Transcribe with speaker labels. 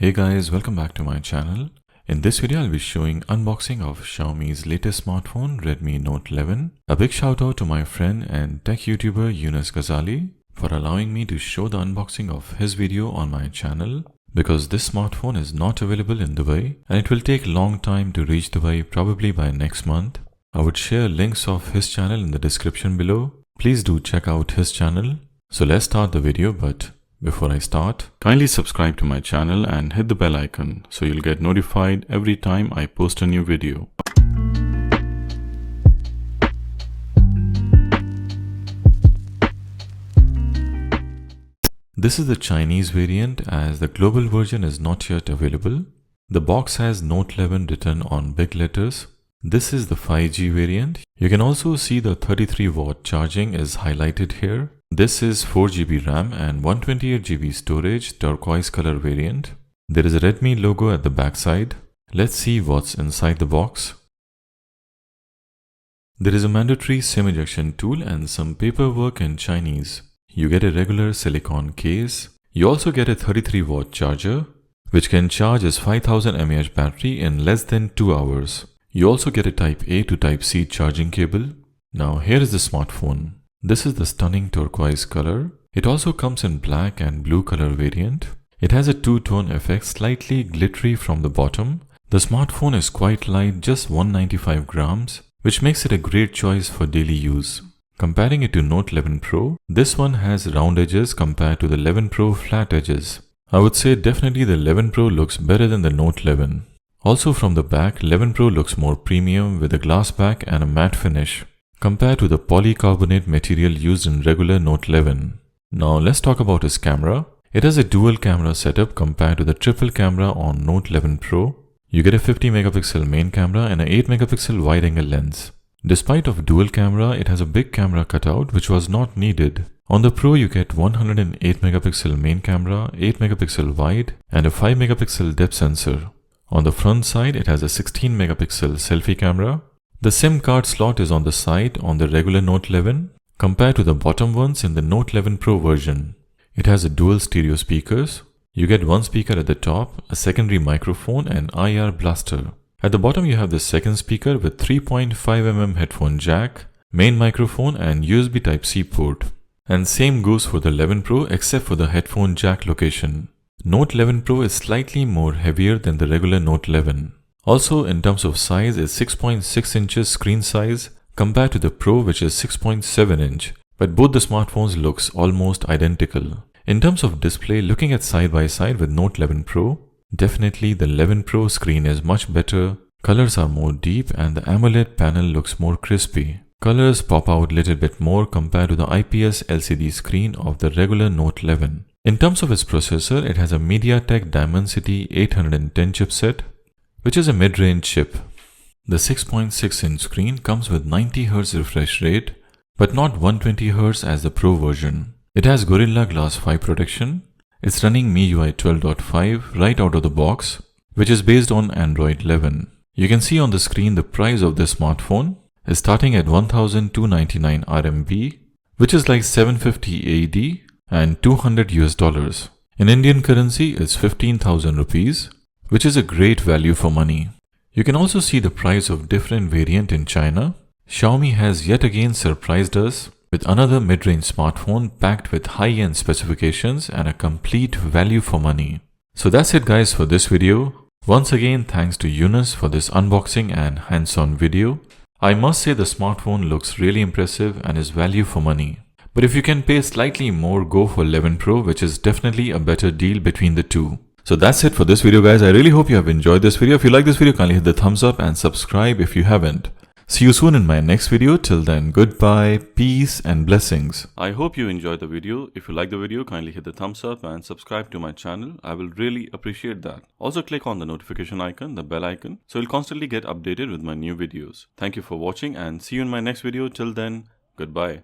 Speaker 1: Hey guys, welcome back to my channel. In this video, I'll be showing unboxing of Xiaomi's latest smartphone, Redmi Note 11. A big shout out to my friend and tech YouTuber Yunus Ghazali for allowing me to show the unboxing of his video on my channel, because this smartphone is not available in Dubai and it will take a long time to reach Dubai, probably by next month. I would share links of his channel in the description below. Please do check out his channel. So let's start the video, but before I start, kindly subscribe to my channel and hit the bell icon so you'll get notified every time I post a new video. This is the Chinese variant, as the global version is not yet available. The box has Note 11 written on big letters. This is the 5G variant. You can also see the 33-watt charging is highlighted here. This is 4GB RAM and 128GB storage, turquoise color variant. There is a Redmi logo at the backside. Let's see what's inside the box. There is a mandatory SIM ejection tool and some paperwork in Chinese. You get a regular silicone case. You also get a 33-watt charger, which can charge its 5000 mAh battery in less than 2 hours. You also get a Type A to Type C charging cable. Now here is the smartphone. This is the stunning turquoise color. It also comes in black and blue color variant. It has a two-tone effect, slightly glittery from the bottom. The smartphone is quite light, just 195 grams, which makes it a great choice for daily use. Comparing it to Note 11 Pro, this one has round edges compared to the 11 Pro flat edges. I would say definitely the 11 Pro looks better than the Note 11. Also from the back, 11 Pro looks more premium with a glass back and a matte finish, compared to the polycarbonate material used in regular Note 11. Now let's talk about its camera. It has a dual camera setup compared to the triple camera on Note 11 Pro. You get a 50 megapixel main camera and an 8 megapixel wide angle lens. Despite of dual camera, it has a big camera cutout which was not needed. On the Pro you get 108 megapixel main camera, 8 megapixel wide and a 5 megapixel depth sensor. On the front side it has a 16 megapixel selfie camera. The SIM card slot is on the side on the regular Note 11 compared to the bottom ones in the Note 11 Pro version. It has a dual stereo speakers. You get one speaker at the top, a secondary microphone and IR blaster. At the bottom you have the second speaker with 3.5mm headphone jack, main microphone and USB Type-C port. And same goes for the 11 Pro except for the headphone jack location. Note 11 Pro is slightly more heavier than the regular Note 11. Also, in terms of size, it's 6.6 inches screen size compared to the Pro, which is 6.7 inch. But both the smartphones looks almost identical. In terms of display, looking at side by side with Note 11 Pro, definitely the 11 Pro screen is much better. Colors are more deep and the AMOLED panel looks more crispy. Colors pop out a little bit more compared to the IPS LCD screen of the regular Note 11. In terms of its processor, it has a MediaTek Dimensity 810 chipset, which is a mid-range chip. The 6.6-inch screen comes with 90Hz refresh rate, but not 120Hz as the Pro version. It has Gorilla Glass 5 protection. It's running MIUI 12.5 right out of the box, which is based on Android 11. You can see on the screen the price of this smartphone is starting at 1,299 RMB, which is like 750 AED and $200. In Indian currency, it's 15,000 rupees, which is a great value for money. You can also see the price of different variant in China. Xiaomi has yet again surprised us with another mid-range smartphone packed with high-end specifications and a complete value for money. So that's it guys for this video. Once again, thanks to Yunus for this unboxing and hands-on video. I must say the smartphone looks really impressive and is value for money. But if you can pay slightly more, go for 11 Pro, which is definitely a better deal between the two. So that's it for this video guys. I really hope you have enjoyed this video. If you like this video, kindly hit the thumbs up and subscribe if you haven't. See you soon in my next video. Till then, goodbye, peace and blessings. I hope you enjoyed the video. If you like the video, kindly hit the thumbs up and subscribe to my channel. I will really appreciate that. Also click on the notification icon, the bell icon, so you'll constantly get updated with my new videos. Thank you for watching and see you in my next video. Till then, goodbye.